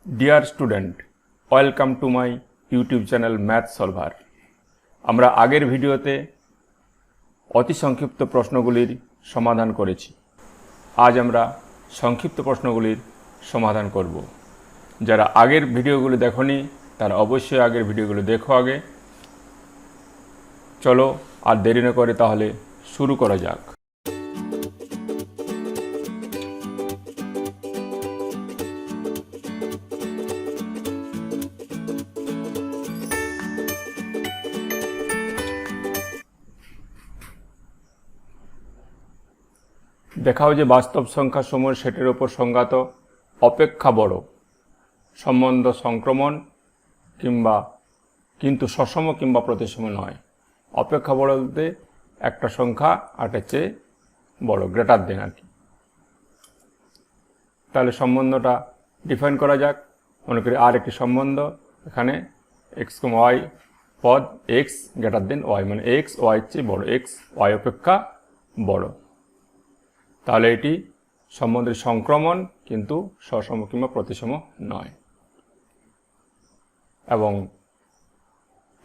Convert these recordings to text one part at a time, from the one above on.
Dear student, welcome to my YouTube channel math solver. আমরা আগের ভিডিওতে অতি সংক্ষিপ্ত প্রশ্নগুলির সমাধান করেছি। আজ আমরা সংক্ষিপ্ত প্রশ্নগুলির সমাধান করব। যারা আগের ভিডিওগুলি দেখোনি তারা অবশ্যই আগের ভিডিওগুলো দেখো আগে। চলো আর দেরি না করে তাহলে শুরু করা যাক। দেখাও যে বাস্তব সংখ্যা সমূহের সেটের উপর সংজ্ঞাত অপেক্ষা বড় সম্বন্ধ সংক্রমণ কিন্তু সসম কিংবা প্রতিসম নয়। অপেক্ষা বড় বলতে একটা সংখ্যা আটের চেয়ে বড়, গ্রেটার দেন আর কি। তাহলে সম্বন্ধটা ডিফাইন করা যাক। মনে করি আর একটি সম্বন্ধ, এখানে এক্স ওয়াই পদ এক্স গ্রেটার দেন ওয়াই, মানে এক্স ওয়াই চেয়ে বড়, এক্স ওয়াই অপেক্ষা বড়। তাহলে এটি সম্বন্ধের সংক্রমণ কিন্তু সসম কিংবা প্রতিসম নয়, এবং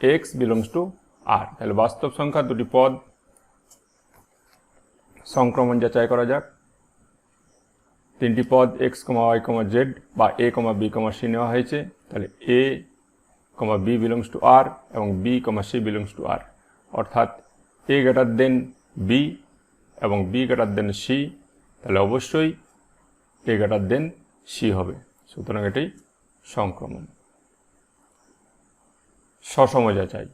এক্স বিলংস টু আর। তাহলে বাস্তব সংখ্যা দুটি পদ সংক্রমণ যাচাই করা যাক। তিনটি পদ এক্স ওয়াই জেড বা এ বি সি নেওয়া হয়েছে। তাহলে এ বি বিলংস টু আর এবং B C belongs to R, অর্থাৎ এ গ্রেটার দেন বি এবং বি গ্রেটার দেন সি। তাহলে অবশ্যই এ গ্রেটার দেন সি হবে। সুতরাং এটাই সংক্রমণ। সসম যাচাই।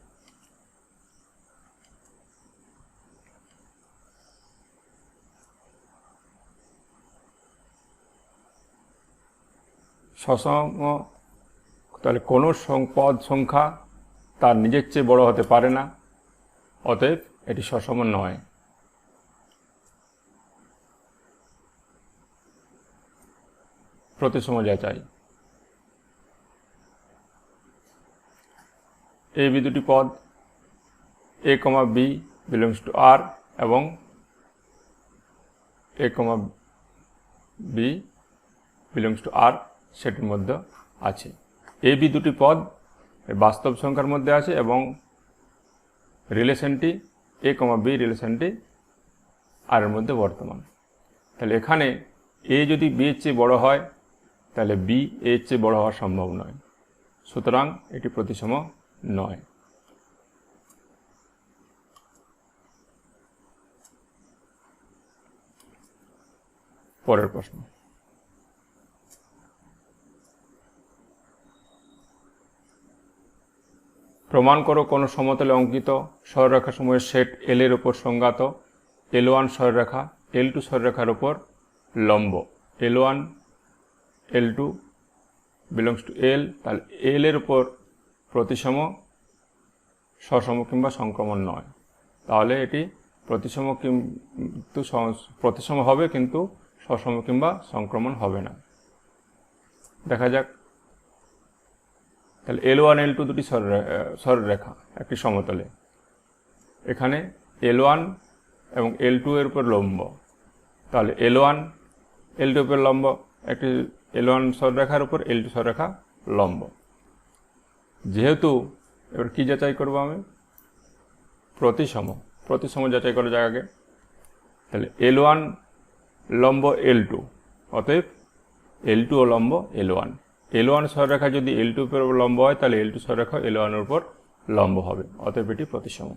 সসম, তাহলে কোনো পদ সংখ্যা তার নিজের চেয়ে বড় হতে পারে না, অতএব এটি সসম নয়। প্রতিসম যাচাই। এ বি দুটি পদ এ বি বিলংস টু আর এবং এ বি বিলংস টু আর সেটির মধ্যে আছে। এ বি দুটি পদ বাস্তব সংখ্যার মধ্যে আছে এবং রিলেশনটি এ বি রিলেশনটি আর এর মধ্যে বর্তমান। তাহলে এখানে এ যদি বি এর চেয়ে বড় হয় তাহলে বি এর চেয়ে বড় হওয়া সম্ভব নয়, সুতরাং এটি প্রতিসম নয়। পরের প্রশ্ন, প্রমাণ করো কোনো সমতলে অঙ্কিত সরলরেখা সমূহের সেট এল এর উপর সংজ্ঞাত L1 সরলরেখা L2 সরলরেখার উপর লম্ব। L1 L2 বিলংস টু এল। তাহলে এল এর উপর প্রতিসম, সসম কিংবা সংক্রমণ নয়। তাহলে এটি প্রতিসম হবে কিন্তু সসম কিংবা সংক্রমণ হবে না। দেখা যাক। তাহলে L1 L2 দুটি সরলরেখা একটি সমতলে। এখানে L1 এবং L2 এর উপর লম্ব। তাহলে L1 L2 এর উপর লম্ব, একটি L1 সরলরেখার উপর L2 সরলরেখা লম্ব। যেহেতু এবার কি যাচাই করব আমি? প্রতিসম যাচাই করা যাক আগে। তাহলে L1 লম্ব L2, অতএব L2 ও লম্ব L1। L1 সরলরেখা যদি L2 এর উপর লম্ব হয় তাহলে L2 সরলরেখা L1 এর উপর লম্ব হবে, অতএব এটি প্রতিসম।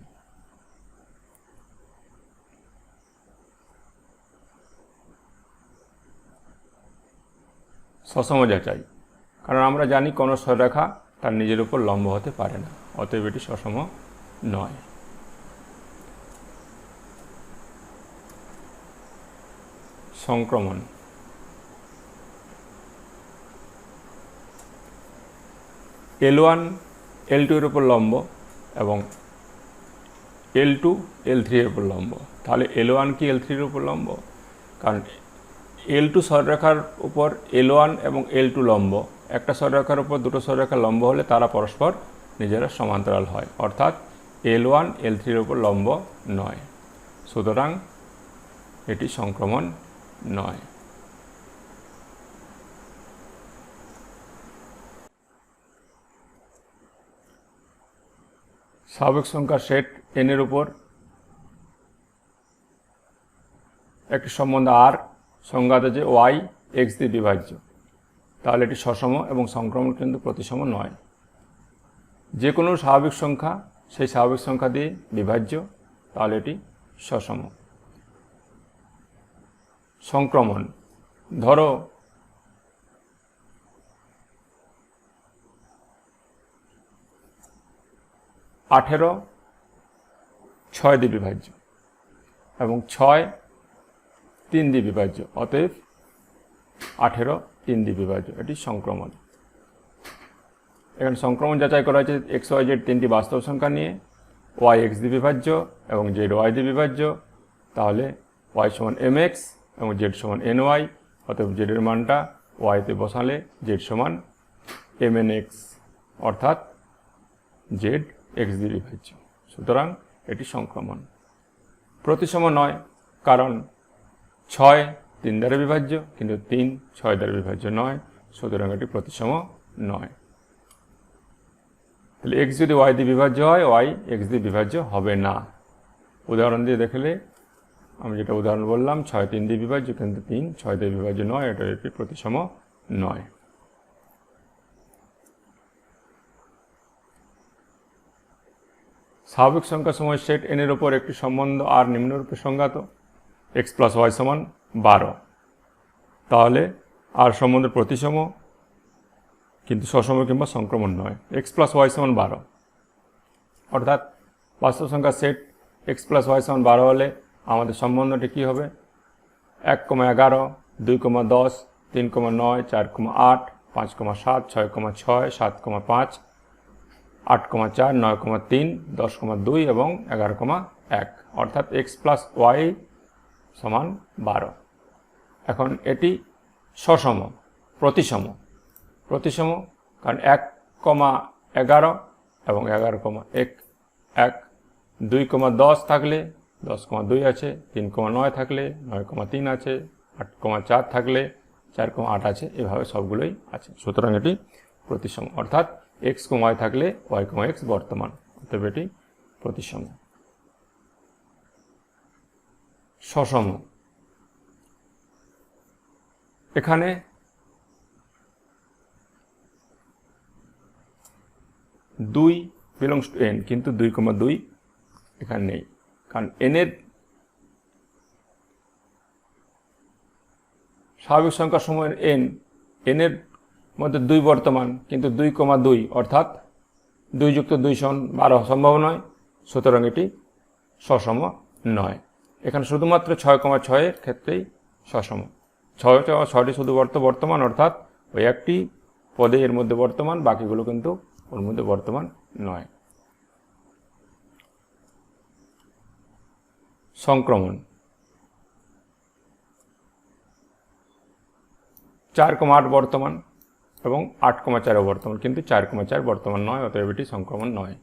সসম যাচাই, কারণ আমরা জানি কোনো সরলরেখা তার নিজের উপর লম্ব হতে পারে না, অতএব এটি সসম নয়। সংক্রমণ। L1 L2 এর উপর লম্ব এবং L2 L3 এর উপর লম্ব। তাহলে L1 কি L3 এর উপর লম্ব? কারণ L2 সরলরেখার উপর L1 এবং L2 লম্ব। একটা সরলরেখার উপর দুটো সরলরেখা লম্ব হলে তারা পরস্পর নিজেরা সমান্তরাল হয়, অর্থাৎ L1 L3 এর উপর লম্ব নয়। সুতরাং এটি সংক্রমণ নয়। স্বাভাবিক সংখ্যার সেট n এর উপর একটি সম্বন্ধ r সংজ্ঞাত যে y x দিয়ে বিভাজ্য, তাহলে এটি সসম এবং সংক্রমণ কিন্তু প্রতিসম নয়। যে কোনো স্বাভাবিক সংখ্যা সেই স্বাভাবিক সংখ্যা দিয়ে বিভাজ্য, তাহলে এটি সসম। সংক্রমণ, ধরো আঠেরো 6 দিয়ে বিভাজ্য এবং 6 3 দিয়ে বিভাজ্য, অতএব 18 3 দিয়ে বিভাজ্য, এটি সংক্রমণ। এখানে সংক্রমণ যাচাই করা হয়েছে এক্স ওয়াই জেড তিনটি বাস্তব সংখ্যা নিয়ে, ওয়াই এক্স দিয়ে বিভাজ্য এবং জেড ওয়াই দিয়ে বিভাজ্য, তাহলে ওয়াই সমান এম এক্স এবং জেড সমান এন ওয়াই, অতএব জেডের মানটা ওয়াইতে বসালে জেড সমান এম এন এক্স, অর্থাৎ জেড এক্স দিয়ে বিভাজ্য, সুতরাং এটি সংক্রমণ। প্রতিসম নয়, কারণ 6 3 দ্বারা বিভাজ্য কিন্তু 3 6 দ্বারা বিভাজ্য নয়, সুতরাং এটি প্রতিসম নয়। তাহলে এক্স যদি ওয়াই দিয়ে বিভাজ্য হয়, ওয়াই এক্স দিয়ে বিভাজ্য হবে না। উদাহরণ দিয়ে দেখলে আমি যেটা উদাহরণ বললাম, 6 3 দিয়ে বিভাজ্য কিন্তু 3 6 দিয়ে বিভাজ্য নয়, এটা এটি প্রতিসম নয়। স্বাভাবিক সংখ্যা সময় সেট n এর উপর একটি সম্বন্ধ আর নিম্নরূপে সংজ্ঞাত x প্লাস ওয়াই সমান 12, তাহলে আর সম্বন্ধের প্রতিসম কিন্তু সসম কিংবা সংক্রমণ নয়। x প্লাস ওয়াই সমান 12, অর্থাৎ বাস্তব সংখ্যা সেট x প্লাস ওয়াই সমান 12 হলে আমাদের সম্বন্ধটি কী হবে? 1,11 2,10 3,9 4,8 5,7 6,6 7,5 8,4 9,3 10,2 এবং 11,1, অর্থাৎ x প্লাস ওয়াই সমান 12। এখন এটি সসম, প্রতিসম। প্রতিসম কারণ 1,11 এবং 11,1 2,10 থাকলে 10,2 আছে, 3,9 থাকলে 9,3 আছে, 8,4 থাকলে 4,8 আছে, এভাবে সবগুলোই আছে, সুতরাং এটি প্রতিসম, অর্থাৎ x, y থাকলে y, x বর্তমান, অতএব এটি প্রতিসম। সসম, এখানে দুই বিলংস টু n, কিন্তু 2,2 এখানে নেই, কারণ n এর স্বাভাবিক সংখ্যার সময়ের n এর মধ্যে 2 বর্তমান, কিন্তু 2,2 অর্থাৎ 2 যুক্ত 2 সমান 12 সম্ভব নয়, সুতরাং এটি সসম নয়। এখানে শুধুমাত্র 6,6 এর ক্ষেত্রেই সসম। 6টি শুধু বর্তমান, অর্থাৎ ওই একটি পদে এর মধ্যে বর্তমান, বাকিগুলো কিন্তু ওর মধ্যে বর্তমান নয়। সংক্রমণ, 4,8 বর্তমান এবং 8,4 বর্তমান, কিন্তু 4,4 বর্তমান নয়, অতএব এটি সংক্রমণ নয়।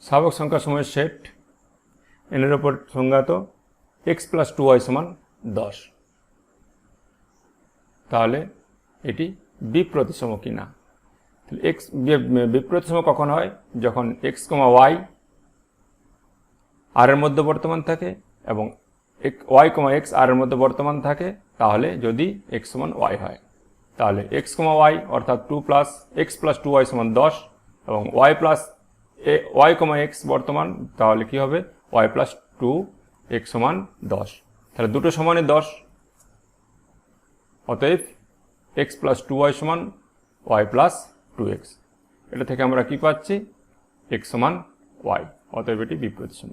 স্বাভাবিক সংখ্যা সময়ের সেট n এর উপর সংজ্ঞাত x প্লাস 2y সমান 10, তাহলে এটি বিপ্রতিসম কিনা? x বিপ্রতিসম কখন হয়? যখন x, y আর এর মধ্যে বর্তমান থাকে এবং y, x আর এর মধ্যে বর্তমান থাকে, তাহলে যদি x সমান y হয়, তাহলে x, y অর্থাৎ x প্লাস 2y সমান 10 এবং y প্লাস y, x বর্তমান, তাহলে কি হবে? y প্লাস 2x সমান 10, তাহলে দুটো সমানই 10, অতএব x প্লাস 2y সমান y প্লাস 2x। এটা থেকে আমরা কি পাচ্ছি? x সমান y, অতএব এটি বিপ্রতিসম।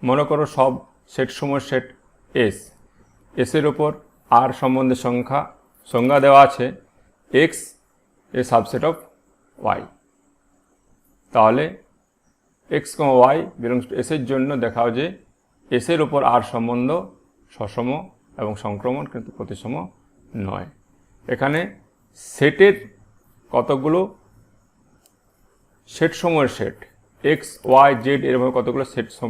মনে করো সব সেট সময়ের সেট S এর উপর আর সম্বন্ধে সংজ্ঞা দেওয়া আছে x A subset of y, তাহলে x, y belongs to S এর জন্য দেখাও যে S এর উপর আর সম্বন্ধ সসম এবং সংক্রমণ কিন্তু প্রতিসম নয়। এখানে সেটের কতগুলো সেট সময়ের সেট x, y, z এরকম কতগুলো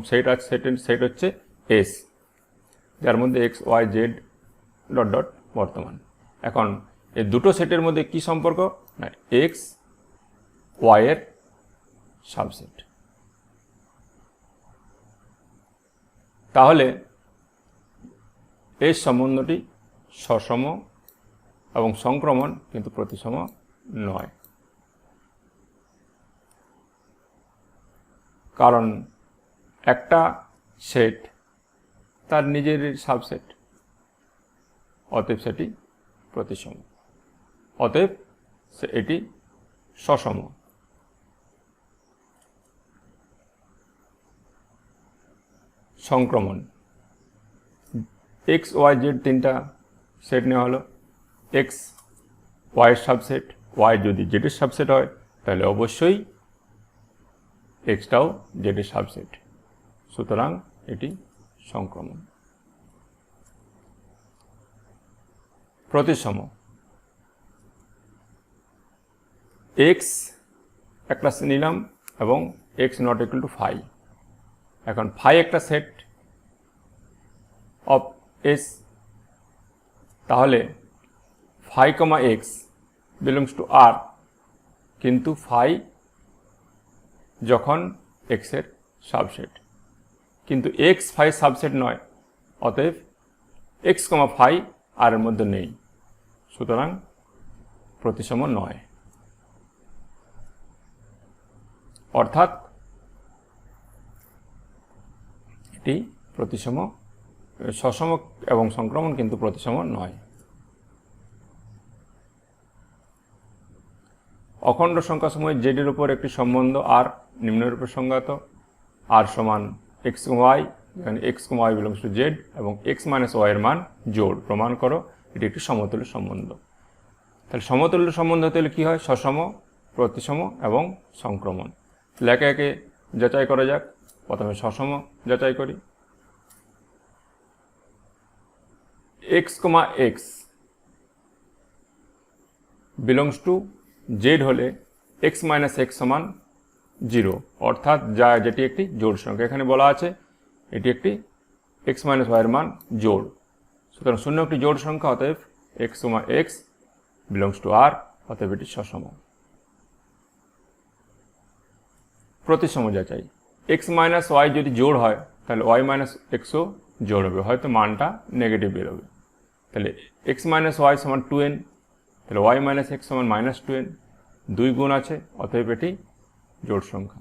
সেট আছে, সেট হচ্ছে S। যার মধ্যে X Y Z dot dot বর্তমান। এখন এই দুটো সেটের মধ্যে কি সম্পর্ক, না এক্স ওয়াই এর সাবসেট। তাহলে এই সম্বন্ধটি সসম এবং সংক্রমণ কিন্তু প্রতিসম নয়, কারণ একটা সেট তার নিজের সাবসেট, অতএব সেটি প্রতিসম, অতএব এটি সসম। সংক্রমণ, এক্স ওয়াই জেড তিনটা সেট নেওয়া হলো, এক্স ওয়াইয়ের সাবসেট, ওয়াই যদি জেডের সাবসেট হয় তাহলে অবশ্যই এক্সটাও জেডের সাবসেট, সুতরাং এটি সংক্রমণ। প্রতিসম, এক্স একটা নিলাম এবং X not equal to phi. এখন ফাই একটা সেট অফ এস, তাহলে phi comma X belongs to R, কিন্তু ফাই যখন এক্সের সাবসেট, কিন্তু এক্স ফাই সাবসেট নয়, অতএব এক্স কমা ফাই আর এর মধ্যে নেই, সুতরাং প্রতিসম নয়। অর্থাৎ এটি প্রতিসম, সসম এবং সংক্রমণ কিন্তু প্রতিসম নয়। অখণ্ড সংখ্যা সময় জেডের উপর একটি সম্বন্ধ আর নিম্নরূপে সংজ্ঞাত, আর সমান এক্স ওয়াই, যেখানে X Y belongs to Z এবং এক্স মাইনাস ওয়াই এর মান জোড়, প্রমাণ করো এটি একটি সমতুল্য সম্বন্ধ। তাহলে সমতুল্য সম্বন্ধ হতে হলে কী হয়, সসম, প্রতিসম এবং সংক্রমণ। তাহলে একে একে যাচাই করা যাক। প্রথমে সসম যাচাই করি। X comma X belongs to Z হলে এক্স মাইনাস এক্স সমান 0, অর্থাৎ যেটি একটি জোড় সংখ্যা। এখানে বলা আছে এটি একটি এক্স মাইনাস ওয়াইয়ের মান জোড়, সুতরাং শূন্য একটি জোড় সংখ্যা, অতএব X comma X belongs to R, অতএব এটি সসম। প্রতিসম যাচাই, এক্স মাইনাস ওয়াই যদি জোড় হয় তাহলে ওয়াই মাইনাস এক্সও জোড় হবে, হয়তো মানটা নেগেটিভ বেরোবে। তাহলে এক্স মাইনাস ওয়াই সমান 2n, তাহলে ওয়াই মাইনাস এক্স সমান মাইনাস 2n, 2 গুণ আছে, অতএব এটি জোড় সংখ্যা,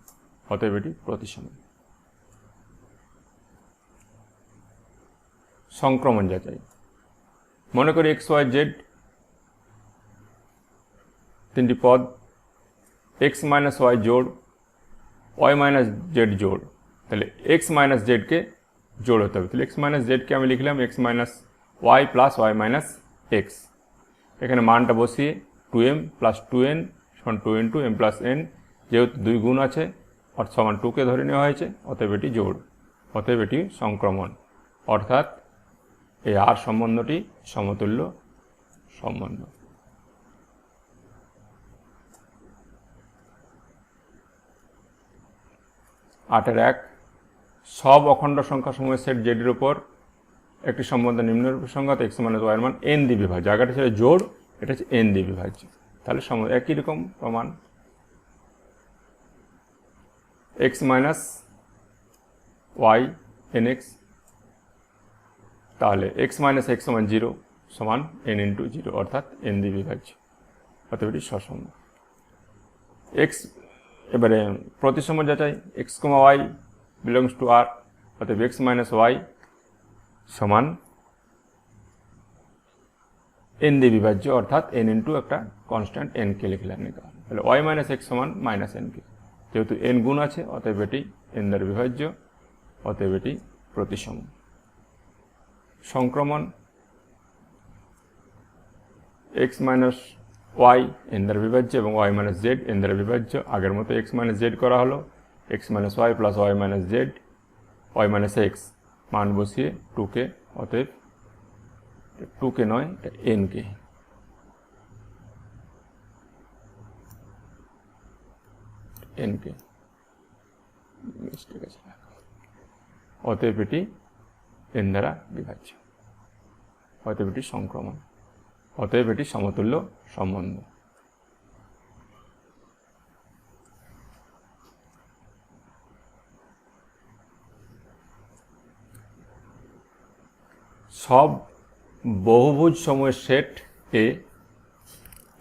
অতএব এটি প্রতিসম। সংক্রমণ যাচাই, মনে করি এক্স ওয়াই জেড তিনটি পদ, এক্স মাইনাস ওয়াই জোড়, ওয়াই মাইনাস জেড জোড়, তাহলে এক্স মাইনাস জেডকে জোড় হতে হবে। তাহলে এক্স মাইনাস জেডকে আমি লিখলাম X minus Y plus Y minus X, এখানে মানটা বসিয়ে 2m প্লাস 2n সমান 2 ইন্টু m প্লাস n, যেহেতু 2 গুণ আছে অর্থাৎ সমান 2কে ধরে নেওয়া হয়েছে, অতএব এটি জোড়, অতএব এটি সংক্রমণ। অর্থাৎ এই আর সম্বন্ধটি সমতুল্য সম্বন্ধ। আটের 1, সব অখণ্ড সংখ্যা সমূহের সেট জেডের উপর একটি সম্বন্ধ নিম্নরূপে সংজ্ঞাত এক্স মাইনাস ওয়াই এর মান n দিয়ে বিভাজ্য, জায়গাটা ছিল জোড়, এটা হচ্ছে n দিয়ে বিভাজ্য, তাহলে একই রকম প্রমাণ। X minus Y N X, তাহলে এক্স মাইনাস এক্স সমান 0 সমান n ইন্টু 0, অর্থাৎ n দিয়ে বিভাজ্য, অতএব এটি সসম। এক্স, এবারে প্রতিসম যাচাই, X comma Y belongs to R, অতএব এক্স মাইনাস ওয়াই সমান n দিয়ে বিভাজ্য, অর্থাৎ n ইন্টু একটা কনস্ট্যান্ট n কে লিখলাম, তাহলে ওয়াই মাইনাস এক্স সমান মাইনাস n কে, যেহেতু n গুণ আছে অতএব এটি n দ্বারা বিভাজ্য, অতএব এটি প্রতিসম। সংক্রমণ, এক্স মাইনাস ওয়াই n দ্বারা বিভাজ্য এবং ওয়াই মাইনাস জেড n দ্বারা বিভাজ্য, আগের মতো এক্স মাইনাস জেড করা হলো, X minus Y plus Y minus Z, Y minus X মান বসিয়ে 2কে, অতএব 2কে নয় এটা n কে, n কে মিস্টেক আছে, অতএব এটি n দ্বারা বিভাজ্য। অতএব এটি সংক্রমণ, অতএব এটি সমতুল্য সম্বন্ধ। সব বহুভুজ সমূহের সেট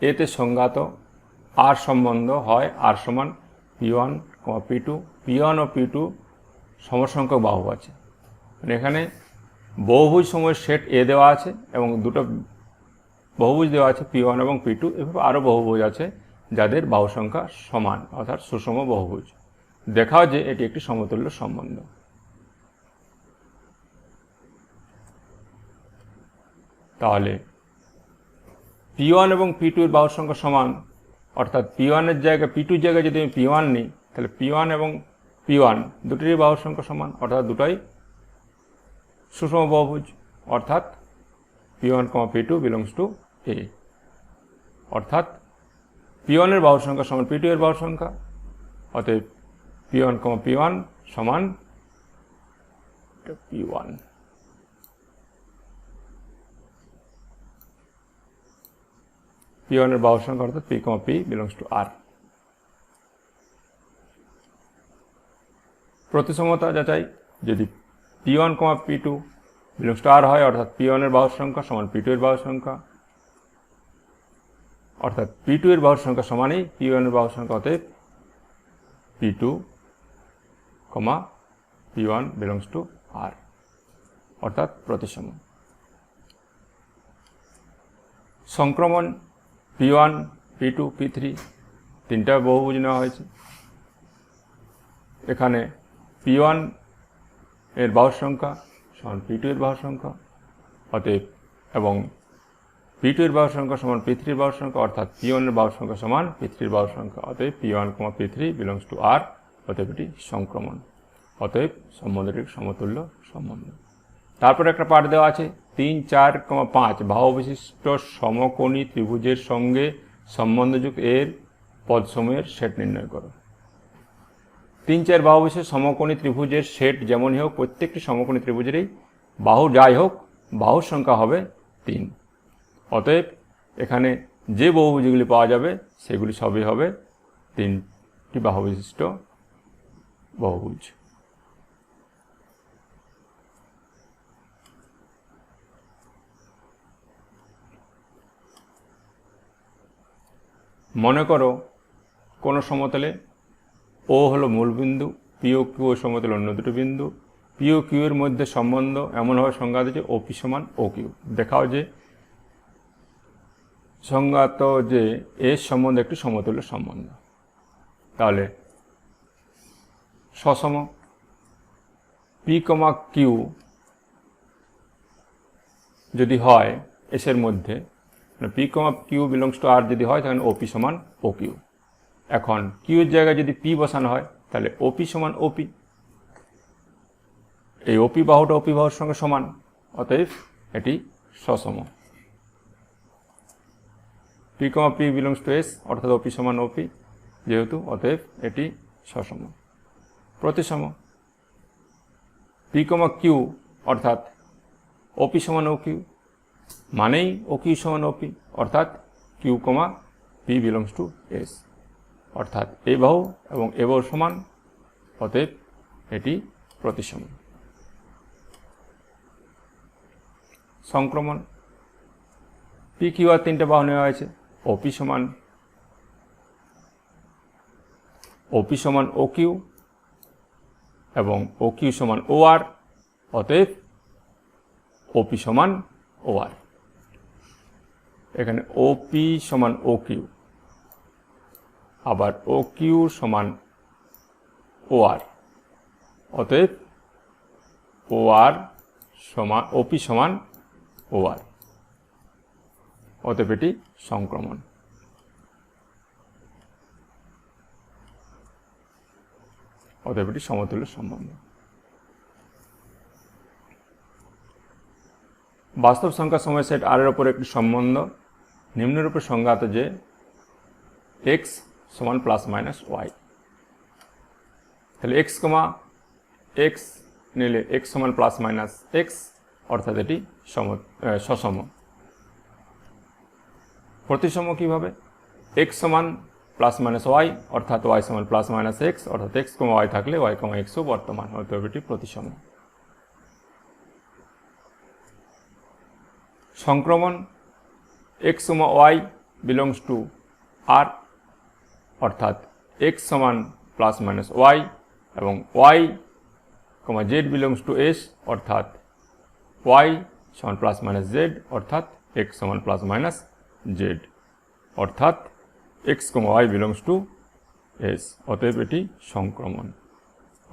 এতে সংজ্ঞাত আর সম্বন্ধ হয় আর সমান p1, p2, p1 ও p2 সমসংখ্যক বাহু আছে। মানে এখানে বহুভুজ সমূহের সেট এ দেওয়া আছে এবং দুটো বহুভুজ দেওয়া আছে p1 এবং p2, এভাবে আরও বহুভুজ আছে যাদের বাহু সংখ্যা সমান অর্থাৎ সুষম বহুভুজ। দেখাও যে এটি একটি সমতুল্য সম্বন্ধ। তাহলে p1 এবং p2 এর বাহুর সংখ্যা সমান, অর্থাৎ p1 এর জায়গায় p2 জায়গায় যদি আমি p1 নিই তাহলে p1 এবং p1 দুটিরই বাহুর সংখ্যা সমান, অর্থাৎ দুটাই সুষম বহুভুজ, অর্থাৎ p1, p2 belongs to a, অর্থাৎ p1 এর বাহুর সংখ্যা সমান p2 এর বাহুর সংখ্যা, অতএব p1, p1 সমান p1। p1 এর বাহুর সংখ্যা অর্থাৎ p, p belongs to r। প্রতিসমতা যাচাই, যদি p1, p2 belongs to r হয় অর্থাৎ p1 এর বাহুর সংখ্যা সমান p2 এর বাহুর সংখ্যা, অর্থাৎ p2 এর বাহুর সংখ্যা সমানই p1 এর বাহুর সংখ্যা, অতএব p2, p1 belongs to r, অর্থাৎ প্রতিসম। সংক্রমণ p1, p2, p3 তিনটা বহুভুজ নেওয়া হয়েছে। এখানে p1 এর বাহুর সংখ্যা সমান p2 এর বাহুর সংখ্যা, অতএব এবং p2 এর বাহুর সংখ্যা সমান p3 এর বাহুর সংখ্যা, অর্থাৎ p1 এর বাহুর সংখ্যা সমান p3 এর বাহুর সংখ্যা, অতএব p1, p3 belongs to r, অতএব এটি সংক্রমণ, অতএব সম্বন্ধটি সমতুল্য সম্বন্ধ। তারপরে একটা পাঠ দেওয়া আছে 3, 4, 5 বাহু বিশিষ্ট সমকোণী ত্রিভুজের সঙ্গে সম্বন্ধযুক্ত এর পদসমূহের সেট নির্ণয় করো। 3, 4 বাহু বিশিষ্ট সমকোণী ত্রিভুজের সেট যেমনই হোক, প্রত্যেকটি সমকোণী ত্রিভুজেরই বাহু যাই হোক বাহুর সংখ্যা হবে 3। অতএব এখানে যে বহুভুজগুলি পাওয়া যাবে সেগুলি সবই হবে 3টি বাহু বিশিষ্ট বহুভুজ। মনে করো কোনো সমতলে ও হলো মূল বিন্দু, পি ও কিউ সমতলে অন্য দুটো বিন্দু, পি ও কিউ এর মধ্যে সম্বন্ধ এমনভাবে সংজ্ঞাত যে ওপি সমান ও কিউ। দেখাও যে সংজ্ঞাত যে এর সম্বন্ধ একটি সমতুল্য সম্বন্ধ। তাহলে সসম পি, কিউ যদি হয় এসের মধ্যে, পি, কিউ বিলংস টু আর যদি হয় তখন ওপি সমান ও কিউ। এখন কিউ এর জায়গায় যদি পি বসানো হয় তাহলে ওপি সমান ওপি, এই ওপি বাহুটা ওপি বাহুর সঙ্গে সমান, অতএব এটি সসম। P, P belongs to S, অর্থাৎ ওপি সমান ওপি যেহেতু, অতএব এটি সসম। প্রতিসম পি, কিউ অর্থাৎ ওপি সমান ও কিউ, মানেই ও কিউ সমান ওপি, অর্থাৎ Q, P belongs to S, অর্থাৎ এ বাহু এবং এ বাহু সমান, অতএব এটি প্রতিসম। সংক্রমণ পি, কিউ আর তিনটে বাহু নেওয়া হয়েছে। ওপি সমান ও কিউ এবং ও কিউ সমান ও আর, অতএব ওপি সমান ও আর। এখানে ওপি সমান ও কিউ, আবার ও কিউ সমান ও আর, অতএব ও আর সমান ওপি সমান ও আর, অতএব এটি সংক্রমণ। অতএব এটি সমতুল্য সম্বন্ধ। বাস্তব সংখ্যা সময় সেট আর এর ওপর একটি সম্বন্ধ নিম্নরূপে সংজ্ঞাত যে এক্স সমান প্লাস মাইনাস ওয়াই। তাহলে এক্স নিলে এক্স সমান প্লাস মাইনাস এক্স, অর্থাৎ এটি সসম। প্রতিসম কীভাবে? এক্স সমান প্লাস মাইনাস ওয়াই, অর্থাৎ ওয়াই সমান প্লাস মাইনাস এক্স, অর্থাৎ এক্স কমা ওয়াই থাকলে ওয়াই কমা এক্সও বর্তমান, অতএব এটি প্রতিসম। সংক্রমণ X comma Y belongs to R, অর্থাৎ এক্স সমান প্লাস মাইনাস ওয়াই এবং Y comma Z belongs to S, অর্থাৎ ওয়াই সমান প্লাস মাইনাস জেড, অর্থাৎ এক্স সমান প্লাস মাইনাস জেড, অর্থাৎ X comma Y belongs to S, অতএব এটি সংক্রমণ,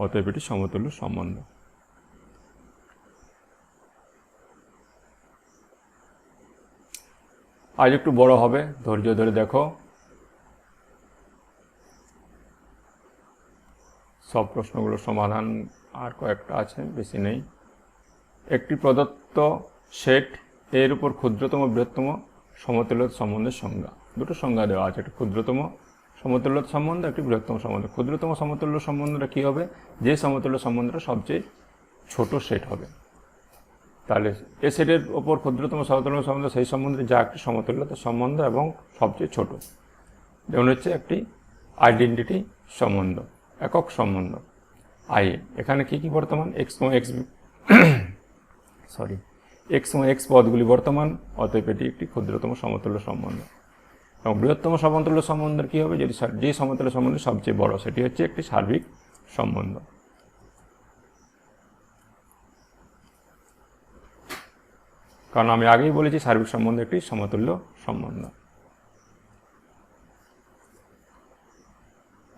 অতএব এটি সমতুল্য সম্বন্ধ। আজ একটু বড় হবে, ধৈর্য ধরে দেখো। সব প্রশ্নগুলোর সমাধান আর কয়েকটা আছে, বেশি নেই। একটি প্রদত্ত সেট এর উপর ক্ষুদ্রতম বৃহত্তম সমতুল্যতা সম্বন্ধের সংজ্ঞা। দুটো সংজ্ঞা দেওয়া আছে, একটি ক্ষুদ্রতম সমতুল্যতা সম্বন্ধ, একটি বৃহত্তম সম্বন্ধ। ক্ষুদ্রতম সমতুল্য সম্বন্ধটা কী হবে? যে সমতুল্য সম্বন্ধটা সবচেয়ে ছোট সেট হবে। তাহলে এ সেটের ওপর ক্ষুদ্রতম সমতুল্য সম্বন্ধ সেই সম্বন্ধে যা একটি সমতুল্যতা সম্বন্ধ এবং সবচেয়ে ছোট। যেমন হচ্ছে একটি আইডেন্টিটি সম্বন্ধ, একক সম্বন্ধ আই। এখানে কি কি বর্তমান? এক্স এবং এক্স পদগুলি বর্তমান, অতএব এটি একটি ক্ষুদ্রতম সমতুল্য সম্বন্ধ। এবং বৃহত্তম সমতুল্য সম্বন্ধের কী হবে? যেটি যে সমতুল্য সম্বন্ধ সবচেয়ে বড়, সেটি হচ্ছে একটি সার্বিক সম্বন্ধ। কারণ আমি আগেই বলেছি সার্বিক সম্বন্ধ একটি সমতুল্য সম্বন্ধ।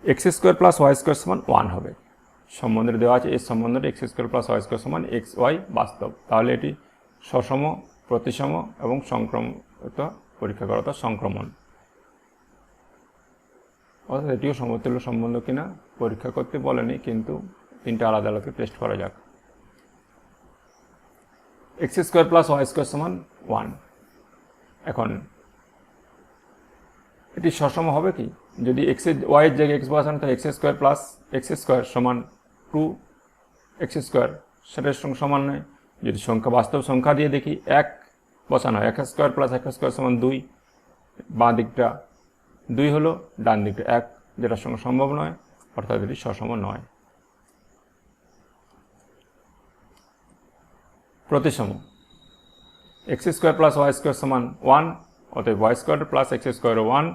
X square plus Y square সমান 1 হবে। সম্বন্ধে দেওয়া আছে এর সম্বন্ধে X square plus Y square সমান এক্স ওয়াই বাস্তব। তাহলে এটি সসম, প্রতিসম এবং সংক্রমিত পরীক্ষা করা, অর্থাৎ সংক্রমণ, অর্থাৎ এটিও সমতুল্য সম্বন্ধ কিনা পরীক্ষা করতে বলেনি, কিন্তু তিনটা আলাদা আলাদা টেস্ট করা যাক। X square plus Y square সমান 1। এখন এটি সসম হবে কি? যদি ওয়াইয়ের জায়গায় এক্স বসান, তাহলে X square plus X square সমান 2 এক্স স্কোয়ার, সেটার সঙ্গে সমান নয়। যদি সংখ্যা বাস্তব সংখ্যা দিয়ে দেখি 1 বসানো হয়, x square plus X square সমান 2, বাঁ দিকটা 2 হলো, ডান দিকটা 1, যেটার সঙ্গে সম্ভব নয়, অর্থাৎ এটি সসম নয়। প্রতিসম X square plus Y square সমান 1, অতএব Y square plus X square 1,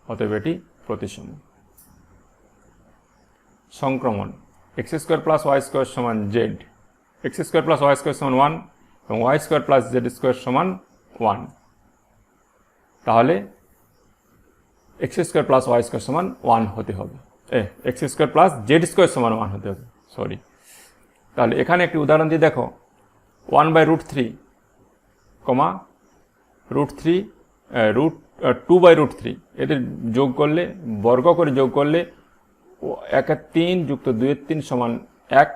অতএব এটি প্রতিসম। সংক্রমণ X square plus Y square সমান Z, X square plus Y square সমান 1 এবং Y square plus Z square সমান 1। তাহলে X square plus Y square সমান 1 হতে হবে, X square plus Z square সমান 1 হতে হবে, সরি। তাহলে এখানে একটি উদাহরণ দিয়ে দেখো, 1/√3, √2/√3, এদের যোগ করলে, বর্গ করে যোগ করলে 1/3 যুক্ত 2/3 সমান 1।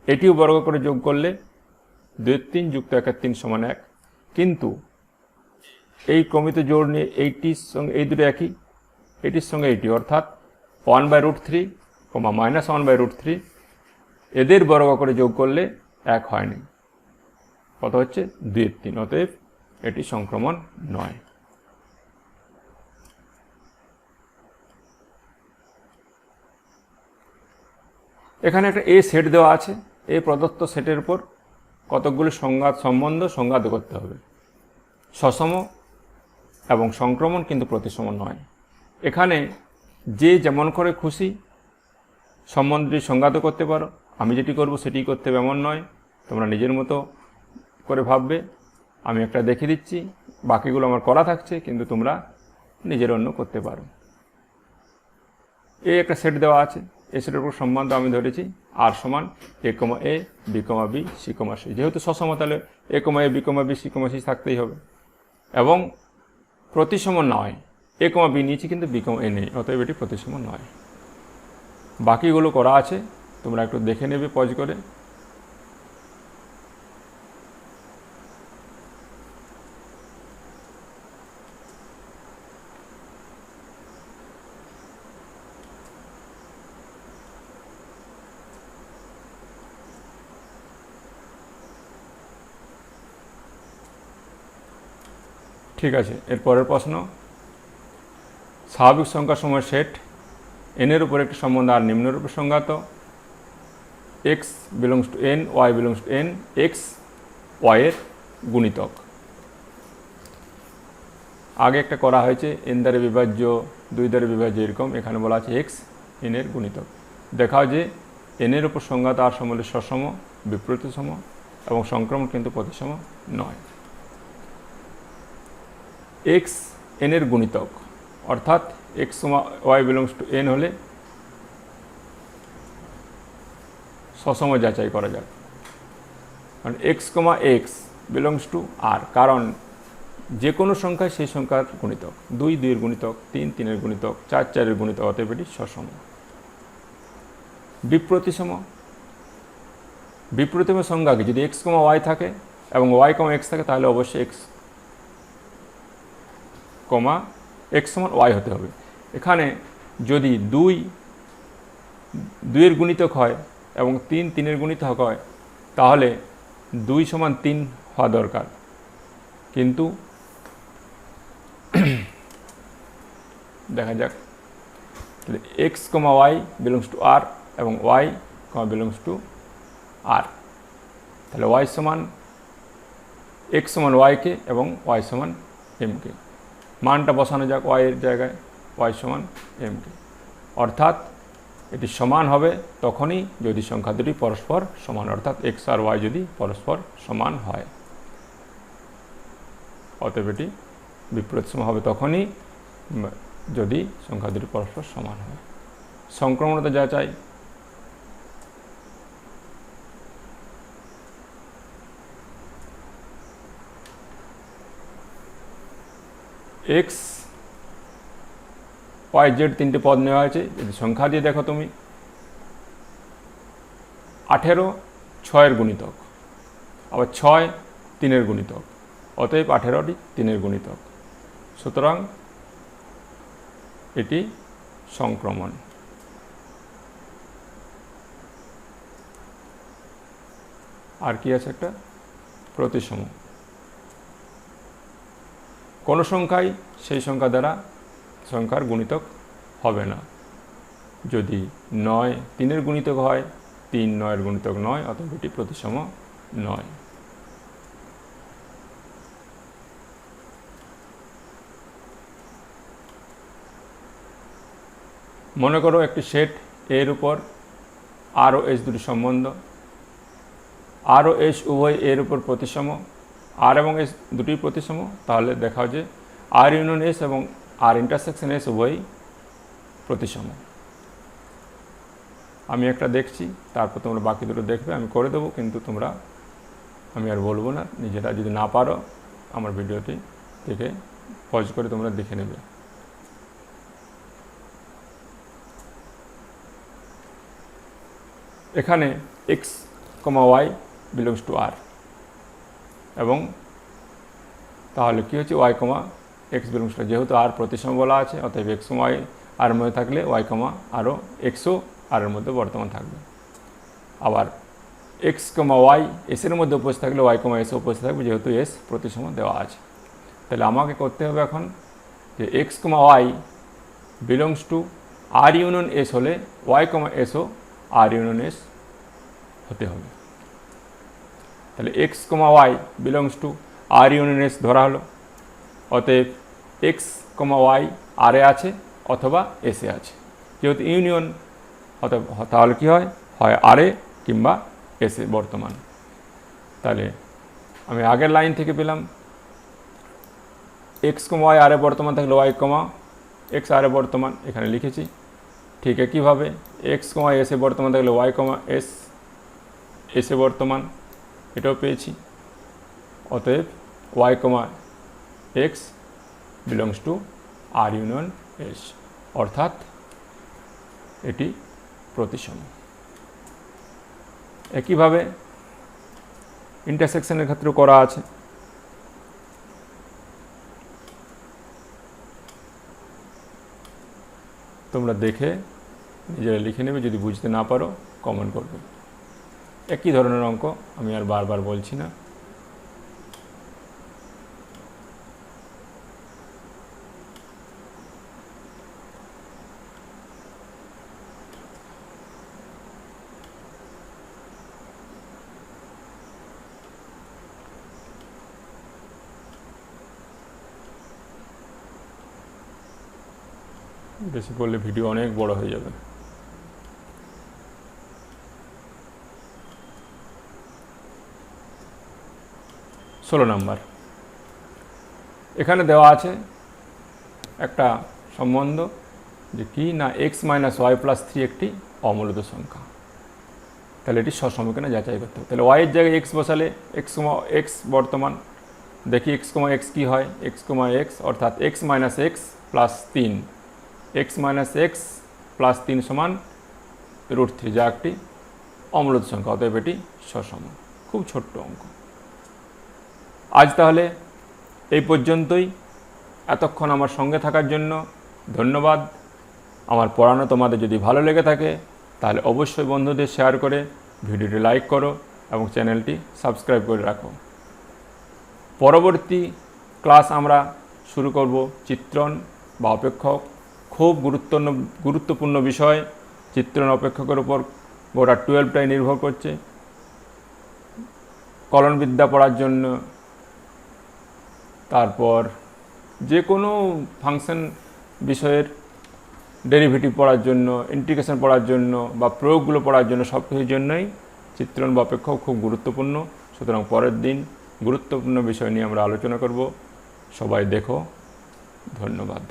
এটিও বর্গ করে যোগ করলে 2/3 যুক্ত 1/3 সমান 1। কিন্তু এই ক্রমিত জোড় নিয়ে এইটির সঙ্গে এই দুটো একই, এটির সঙ্গে এইটি, অর্থাৎ 1/√3, -1/√3, এদের বর্গ করে যোগ করলে 1 হয়নি, কত হচ্ছে? 2/3, অতএব এটি সংক্রমণ নয়। এখানে একটা এ সেট দেওয়া আছে, এই প্রদত্ত সেটের উপর কতকগুলি সম্বন্ধ সংজ্ঞাত করতে হবে। সসম এবং সংক্রমণ, কিন্তু প্রতিসম নয়। এখানে যে যেমন করে খুশি সম্বন্ধটি সংজ্ঞাত করতে পারো, আমি যেটি করব সেটি করতে হবে এমন নয়, তোমরা নিজের মতো করে ভাববে। আমি একটা দেখিয়ে দিচ্ছি, বাকিগুলো আমার করা থাকছে, কিন্তু তোমরা নিজের অন্য করতে পারো। এই একটা সেট দেওয়া আছে, এই সেটের উপর সম্বন্ধ আমি ধরেছি আর সমান a, b, b, c, c। যেহেতু সসম, তাহলে a, b, b, c, c থাকতেই হবে। এবং প্রতিসম নয়, a, b নিয়েছি কিন্তু b, a নেই, অতএব এটি প্রতিসম নয়। বাকিগুলো করা আছে, তোমরা একটু দেখে নেবে পজ করে। ঠিক আছে, এর পরের প্রশ্ন, স্বাভাবিক সংখ্যার সময় সেট এনের উপর একটি সম্বন্ধ আর নিম্নরূপে সংজ্ঞাত, X belongs to N, Y belongs to N, X Y এর গুণিতক। আগে একটা করা হয়েছে এন দ্বারা বিভাজ্য, 2 দ্বারা বিভাজ্য, এরকম এখানে বলা আছে এক্স এন এর গুণিতক। দেখাও যে এনের উপর সংজ্ঞাত আর সমূলে সসম, বিপরীতসম এবং সংক্রমণ কিন্তু প্রতিসম নয়। এক্স এন এর গুণিতক অর্থাৎ X Y belongs to N হলে সসম যাচাই করা যাক, কারণ X X belongs to R, কারণ যে কোনো সংখ্যায় সেই সংখ্যার গুণিতক, 2 2 এর গুণিতক, 3 3 এর গুণিতক, 4 4 এর গুণিতক, অতএব এটি সসম। বিপ্রতিসম, বিপ্রতিসম সংখ্যাকে যদি এক্স ওয়াই থাকে এবং ওয়াই এক্স থাকে তাহলে অবশ্যই এক্স সমান ওয়াই হতে হবে। এখানে যদি 2 2 এর গুণিতক হয় এবং 3 3 এর গুণিতক হয় তাহলে 2 সমান 3 হওয়া দরকার, কিন্তু দেখা যাক এক্স ওয়াই বিলংস টু আর এবং ওয়াই বিলংস টু আর, তাহলে ওয়াই সমান এক্স সমান ওয়াইকে এবং ওয়াই সমান এমকে। মানটা বসানো যাক ওয়াই এর জায়গায়, ওয়াই সমান এমকে, অর্থাৎ এটি সমান হবে তখনই যদি সংখ্যা দুটি পরস্পর সমান, অর্থাৎ এক্স আর ওয়াই যদি পরস্পর সমান হয়। অতএব এটি বিপরীতসম হবে তখনই যদি সংখ্যা দুটি পরস্পর সমান হয়। সংক্রমণতা যাচাই, এক্স ওয়াই জেড 3টে পদ নেওয়া হয়েছে, যদি সংখ্যা দিয়ে দেখো তুমি 18 6 এর গুণিতক, আবার 6 3 এর গুণিতক, অতএব 18টি 3 এর গুণিতক, সুতরাং এটি সংক্রমণ। আর কি আছে একটা প্রতিসম, কোনো সংখ্যাই সেই সংখ্যা দ্বারা সংখ্যার গুণিতক হবে না, যদি 9 3 এর গুণিতক হয়, 3 9 এর গুণিতক নয়, অতএব এটি প্রতিসম নয়। মনে করো একটি সেট এর উপর আর ও এস দুটি সম্বন্ধ, আর ও এস উভয় এর উপর প্রতিসম, আর এবং এস দুটি প্রতিসম, তাহলে দেখাও যে আর ইউনিয়ন এস এবং আর ইন্টারসেকশন এস উভয়ই প্রতিসম। আমি একটা দেখছি, তারপর তোমরা বাকি দুটো দেখবে, আমি করে দেবো, কিন্তু তোমরা, আমি আর বলবো না, নিজেরা যদি না পারো আমার ভিডিওটি দেখে পজ করে তোমরা দেখে নেবে। এখানে এক্স ওয়াই বিলংস টু আর, এবং তাহলে কী হচ্ছে ওয়াই এক্স বিলংস টু, যেহেতু আর প্রতিসম বলা আছে অতএব এক্স ওয়াই আর এর মধ্যে থাকলে ওয়াই আরও এক্সও আর এর মধ্যে বর্তমান থাকবে। আবার এক্স ওয়াই এসের মধ্যে উপস্থিত থাকলে ওয়াই এসে উপস্থিত থাকবে, যেহেতু এস প্রতিসম দেওয়া আছে। তাহলে আমাকে করতে হবে এখন যে X Y belongs to R union S হলে ওয়াই এসও আর ইউনিয়ন এস হতে হবে। তাহলে X Y belongs to R union S ধরা হলো, অতএব এক্স ওয়াই আর এ আছে অথবা এসে আছে, যেহেতু ইউনিয়ন, অতএব তাহলে কী হয়, হয় আর এ কিংবা এসে বর্তমান। তাহলে আমি আগের লাইন থেকে পেলাম এক্স ওয়াই আর এ বর্তমান থাকলে ওয়াই এক্স আর এ বর্তমান, এখানে লিখেছি। ঠিক একইভাবে এক্স ওয়াই এসে বর্তমান থাকলে ওয়াই এস এসে বর্তমান, এটাও পেয়েছি। অতএব Y X belongs to R union S, অর্থাৎ এটি প্রতিসম। একইভাবে ইন্টারসেকশনের ক্ষেত্রেও করা আছে। তোমরা দেখে নিজেরা লিখে নেবে, যদি বুঝতে না পারো কমেন্ট করবে। একই ধরনের অঙ্ক, আমি আর বারবার বলছি না। বেশি পড়লে ভিডিও অনেক বড় হয়ে যাবে। ষোলো নাম্বার, এখানে দেওয়া আছে একটা সম্বন্ধ যে কি না X minus Y plus three একটি অমূলত সংখ্যা। তাহলে এটি সসমীকরণে যাচাই করতে হবে। তাহলে ওয়াইয়ের জায়গায় এক্স বসালে এক্স বর্তমান, দেখি এক্স কমা এক্স কী হয়। এক্স কমা এক্স অর্থাৎ এক্স মাইনাস এক্স প্লাস তিন, এক্স মাইনাস এক্স প্লাস তিন সমান রুট থ্রি, যা একটি অমূলত সংখ্যা, অতএব এটি সসম। খুব ছোট্ট অঙ্ক। আজ তাহলে এই পর্যন্তই। এতক্ষণ আমার সঙ্গে থাকার জন্য ধন্যবাদ। আমার পড়ানো তোমাদের যদি ভালো লেগে থাকে তাহলে অবশ্যই বন্ধুদের শেয়ার করে ভিডিওটি লাইক করো এবং চ্যানেলটি সাবস্ক্রাইব করে রাখো। পরবর্তী ক্লাস আমরা শুরু করব চিত্রণ বা অপেক্ষক। খুব গুরুত্বপূর্ণ বিষয়। চিত্রণ অপেক্ষকের উপর গোটা 12টাই নির্ভর করছে। কলনবিদ্যা পড়ার জন্য, তারপর যে কোনো ফাংশন বিষয়ের ডেরিভেটিভ পড়ার জন্য, ইন্টিগ্রেশন পড়ার জন্য বা প্রয়োগগুলো পড়ার জন্য, সব কিছুর জন্যই চিত্রণ বা অপেক্ষক খুব গুরুত্বপূর্ণ। সুতরাং পরের দিন গুরুত্বপূর্ণ বিষয় নিয়ে আমরা আলোচনা করব। সবাই দেখো। ধন্যবাদ।